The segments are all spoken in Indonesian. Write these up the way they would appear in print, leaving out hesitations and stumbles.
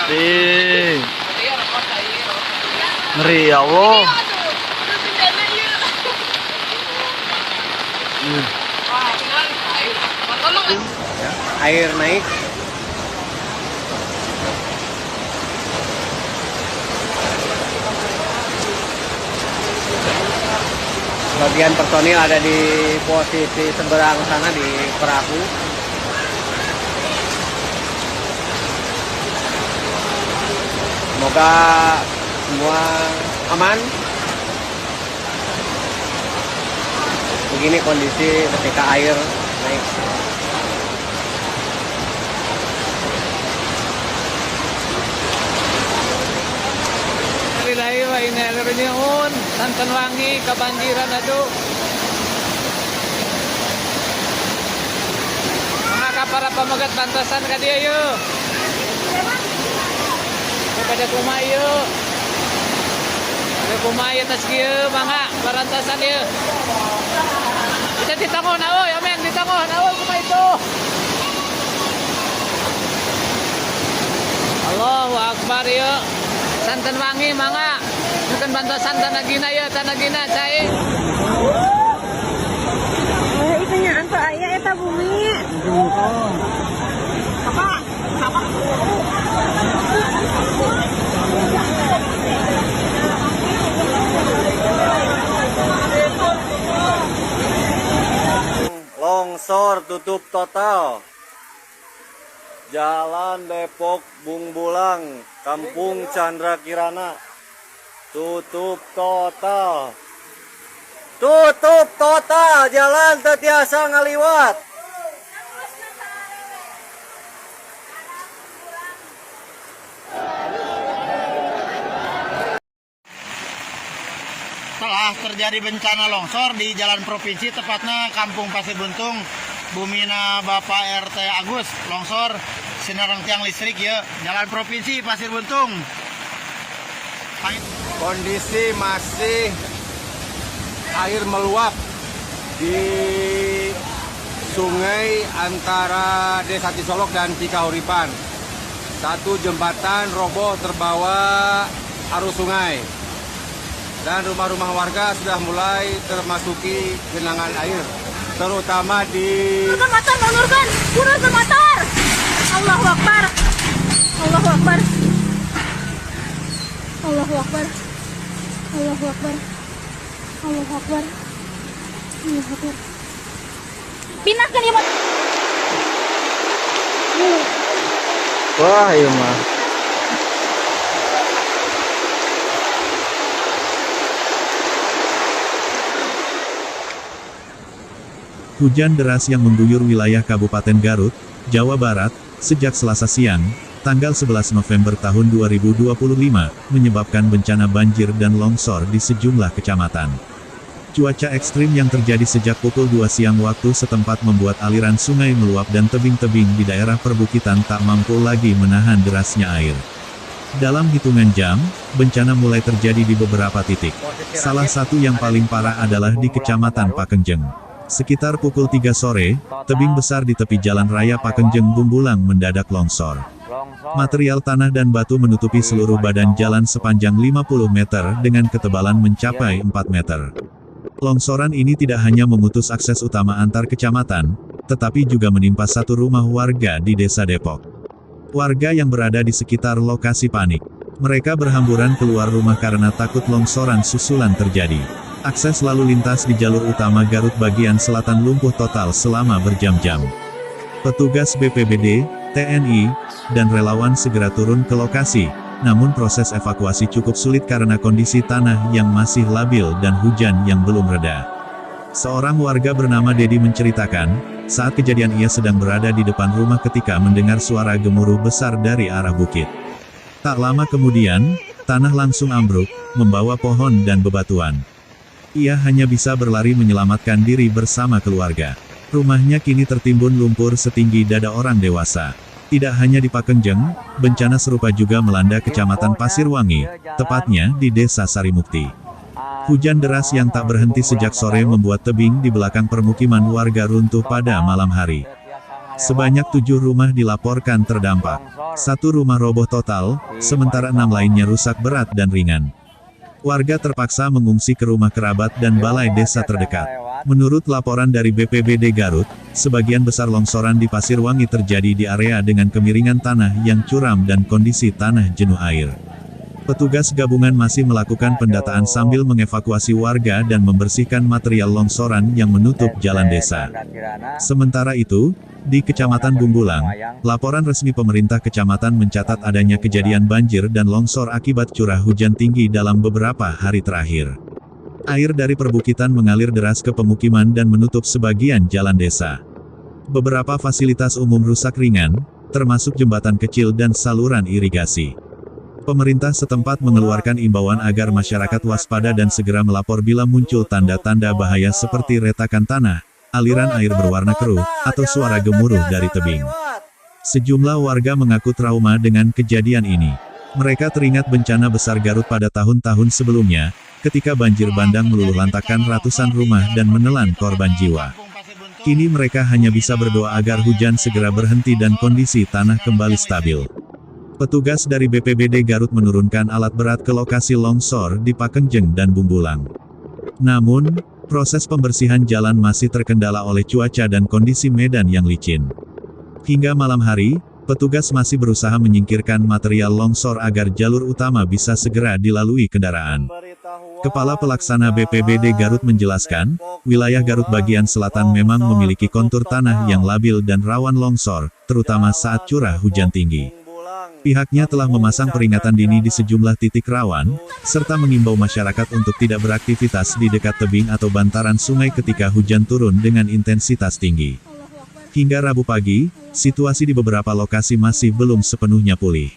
Ih, ngeri ya Allah. Air naik. Bagian personil ada di posisi seberang sana di perahu. Semoga semua aman. Begini kondisi ketika air naik. Lillahi wa inna ilaihi raji'un. Santan Wangi kebanjiran aduh. Maka para pemegat bantasan ka dia yuk. Kepada kumai yuk. Ada kumai atas kieu mangga barantasan yuk. Kita ditangoh na oy, amen ditangoh na oy kumai itu. Allahu Akbar yuk. Santan Wangi mangga bukan bantasan tanah gina ya tanah gina cai itu nya anta aya eta bumi apa Longsor tutup total. Jalan Depok Bungbulang, Kampung Chandra Kirana, tutup total. Tutup total, jalan teu tiasa ngaliwat. Telah terjadi bencana longsor di jalan provinsi, tepatnya Kampung Pasir Buntung, Bumina Bapak RT Agus, longsor sinarang tiang listrik ya, jalan provinsi Pasir Buntung. Kondisi masih air meluap di sungai antara Desa Cisolok dan Cikahuripan. Satu jembatan roboh terbawa arus sungai. Dan rumah-rumah warga sudah mulai termasuki genangan air, terutama di motor menurunkan kurang ke motor. Allahu Akbar. Allahu Akbar. Allahu Akbar. Allahu Akbar. Allahu Akbar. Allahu Akbar. Pindahkan ya, motor. Wah, iya mah. Hujan deras yang mengguyur wilayah Kabupaten Garut, Jawa Barat, sejak Selasa siang, tanggal 11 November tahun 2025, menyebabkan bencana banjir dan longsor di sejumlah kecamatan. Cuaca ekstrim yang terjadi sejak pukul 2 siang waktu setempat membuat aliran sungai meluap dan tebing-tebing di daerah perbukitan tak mampu lagi menahan derasnya air. Dalam hitungan jam, bencana mulai terjadi di beberapa titik. Salah satu yang paling parah adalah di Kecamatan Pakenjeng. Sekitar pukul 3 sore, tebing besar di tepi jalan raya Pakenjeng Bumbulang mendadak longsor. Material tanah dan batu menutupi seluruh badan jalan sepanjang 50 meter dengan ketebalan mencapai 4 meter. Longsoran ini tidak hanya memutus akses utama antar kecamatan, tetapi juga menimpa satu rumah warga di Desa Depok. Warga yang berada di sekitar lokasi panik. Mereka berhamburan keluar rumah karena takut longsoran susulan terjadi. Akses lalu lintas di jalur utama Garut bagian selatan lumpuh total selama berjam-jam. Petugas BPBD, TNI, dan relawan segera turun ke lokasi, namun proses evakuasi cukup sulit karena kondisi tanah yang masih labil dan hujan yang belum reda. Seorang warga bernama Dedi menceritakan, saat kejadian ia sedang berada di depan rumah ketika mendengar suara gemuruh besar dari arah bukit. Tak lama kemudian, tanah langsung ambruk, membawa pohon dan bebatuan. Ia hanya bisa berlari menyelamatkan diri bersama keluarga. Rumahnya kini tertimbun lumpur setinggi dada orang dewasa. Tidak hanya di Pakenjeng, bencana serupa juga melanda Kecamatan Pasirwangi, tepatnya di Desa Sarimukti. Hujan deras yang tak berhenti sejak sore membuat tebing di belakang permukiman warga runtuh pada malam hari. Sebanyak 7 rumah dilaporkan terdampak. 1 rumah roboh total, sementara 6 lainnya rusak berat dan ringan. Warga terpaksa mengungsi ke rumah kerabat dan balai desa terdekat. Menurut laporan dari BPBD Garut, sebagian besar longsoran di Pasirwangi terjadi di area dengan kemiringan tanah yang curam dan kondisi tanah jenuh air. Petugas gabungan masih melakukan pendataan sambil mengevakuasi warga dan membersihkan material longsoran yang menutup jalan desa. Sementara itu, di Kecamatan Bumbulang, laporan resmi pemerintah kecamatan mencatat adanya kejadian banjir dan longsor akibat curah hujan tinggi dalam beberapa hari terakhir. Air dari perbukitan mengalir deras ke pemukiman dan menutup sebagian jalan desa. Beberapa fasilitas umum rusak ringan, termasuk jembatan kecil dan saluran irigasi. Pemerintah setempat mengeluarkan imbauan agar masyarakat waspada dan segera melapor bila muncul tanda-tanda bahaya seperti retakan tanah, aliran air berwarna keruh, atau suara gemuruh dari tebing. Sejumlah warga mengaku trauma dengan kejadian ini. Mereka teringat bencana besar Garut pada tahun-tahun sebelumnya, ketika banjir bandang meluluhlantakkan ratusan rumah dan menelan korban jiwa. Kini mereka hanya bisa berdoa agar hujan segera berhenti dan kondisi tanah kembali stabil. Petugas dari BPBD Garut menurunkan alat berat ke lokasi longsor di Pakenjeng dan Bumbulang. Namun, proses pembersihan jalan masih terkendala oleh cuaca dan kondisi medan yang licin. Hingga malam hari, petugas masih berusaha menyingkirkan material longsor agar jalur utama bisa segera dilalui kendaraan. Kepala Pelaksana BPBD Garut menjelaskan, wilayah Garut bagian selatan memang memiliki kontur tanah yang labil dan rawan longsor, terutama saat curah hujan tinggi. Pihaknya telah memasang peringatan dini di sejumlah titik rawan, serta mengimbau masyarakat untuk tidak beraktivitas di dekat tebing atau bantaran sungai ketika hujan turun dengan intensitas tinggi. Hingga Rabu pagi, situasi di beberapa lokasi masih belum sepenuhnya pulih.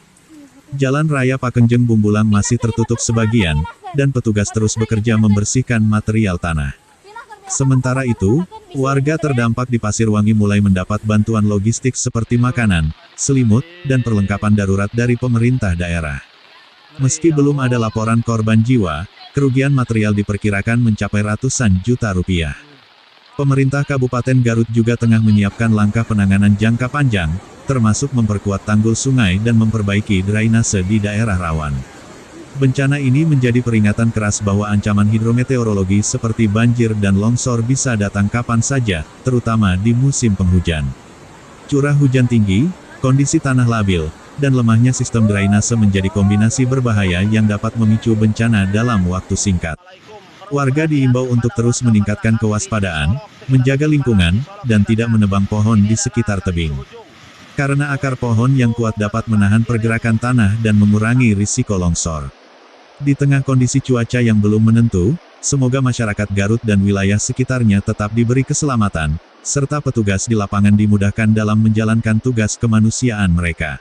Jalan Raya Pakenjeng Bumbulang masih tertutup sebagian, dan petugas terus bekerja membersihkan material tanah. Sementara itu, warga terdampak di Pasirwangi mulai mendapat bantuan logistik seperti makanan, selimut, dan perlengkapan darurat dari pemerintah daerah. Meski belum ada laporan korban jiwa, kerugian material diperkirakan mencapai ratusan juta rupiah. Pemerintah Kabupaten Garut juga tengah menyiapkan langkah penanganan jangka panjang, termasuk memperkuat tanggul sungai dan memperbaiki drainase di daerah rawan. Bencana ini menjadi peringatan keras bahwa ancaman hidrometeorologi seperti banjir dan longsor bisa datang kapan saja, terutama di musim penghujan. Curah hujan tinggi, kondisi tanah labil, dan lemahnya sistem drainase menjadi kombinasi berbahaya yang dapat memicu bencana dalam waktu singkat. Warga diimbau untuk terus meningkatkan kewaspadaan, menjaga lingkungan, dan tidak menebang pohon di sekitar tebing. Karena akar pohon yang kuat dapat menahan pergerakan tanah dan mengurangi risiko longsor. Di tengah kondisi cuaca yang belum menentu, semoga masyarakat Garut dan wilayah sekitarnya tetap diberi keselamatan, serta petugas di lapangan dimudahkan dalam menjalankan tugas kemanusiaan mereka.